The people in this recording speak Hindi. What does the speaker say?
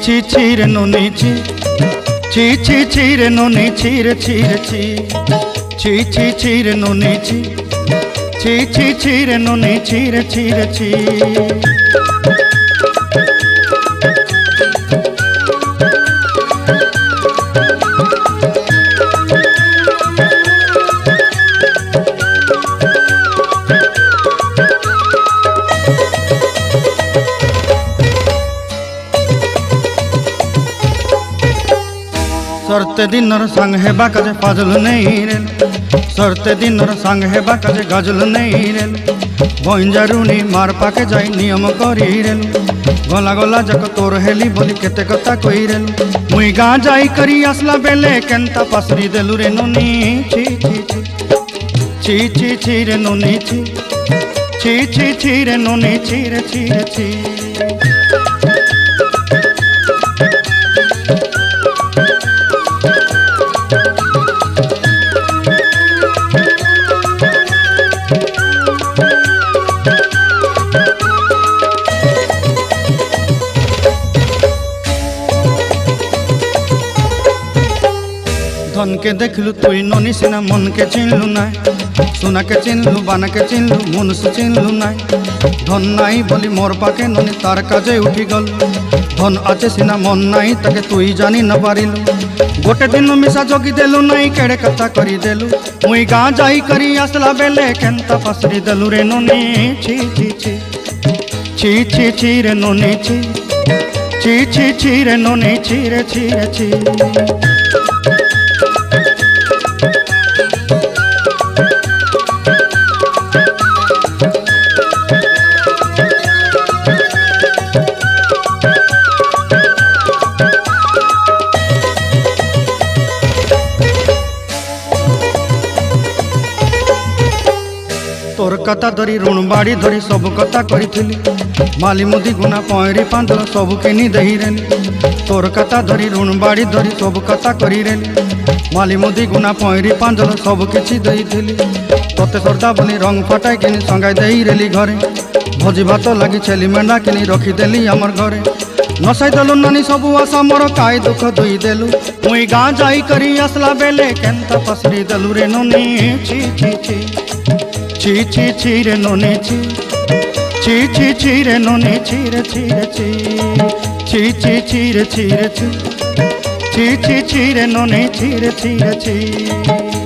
ছি ছি রে ননি ছি ছি ছি ছি রে ননি ছি রে ছি রে ছি ছি ছি ছি রে ননি ছি ছি ছি ছি রে ননি ছি রে ছি রে ছি सरते दिनर संग हेबा काजे फाजल नहीं रेल सरते दिनर संग हेबा काजे गाजल नहीं रेल बंजारुनी मार पाके जाई नियम करी रेल गला गला जक तोर हेली बोली केते कथा कई रेल मुई गाँ जाई करी आसला बेले केंता पासरी देलु रे नोनी छी छी छी छी छी छी रे नोनी छी छी छी छी रे नोनी छी रे छी रे छी धन के देखलु तुई ननी सिना मन के चिन्हलु नाय सोना के चिन्हलु बाना के चिन्हलु मनुष्य चिन्हलु नाय धन नाई बोली मोर पाके ननी तार काजे उठी गल धन आचे सिना मन नाई ताके तुई जानी न पारिलु गोटे दिन मिसा जगी देलु नाई केड़े कथा करी देलु मुई गाँ जाई करी आसला बेले केंता पासरी देलु रे ननी छी छी छी छी छी छी रे ननी छी छी छी छी रे ननी छी रे छी रे छी तोर कथा धरी ऋण बाड़ी धरी सब कथा करी माली मुदी गुना पहरी पांदल सब किनी दही रेली तोर कथा धरी ऋण बाड़ी धरी सब कथा करी रेली माली मुदी गुना पहरी पांदल सब किछि दही थिली तोते सरदा बनी रंग फटाई किनी संगाई दही रेली घरे भोजी भात लगी छेली मेंढा किनी रखी देली हमर घरे नसाई देलु नानी सबु आशा मोर काई दुख दुई देलु मुई गाँ जाई करी आसला बेले केंता पसरी देलु रे नोनी छी छी छी ची ची ची रे नोनी ची ची ची ची रे नोनी ची रे ची रे ची ची ची ची रे ची रे ची ची ची ची रे नोनी ची रे ची रे ची।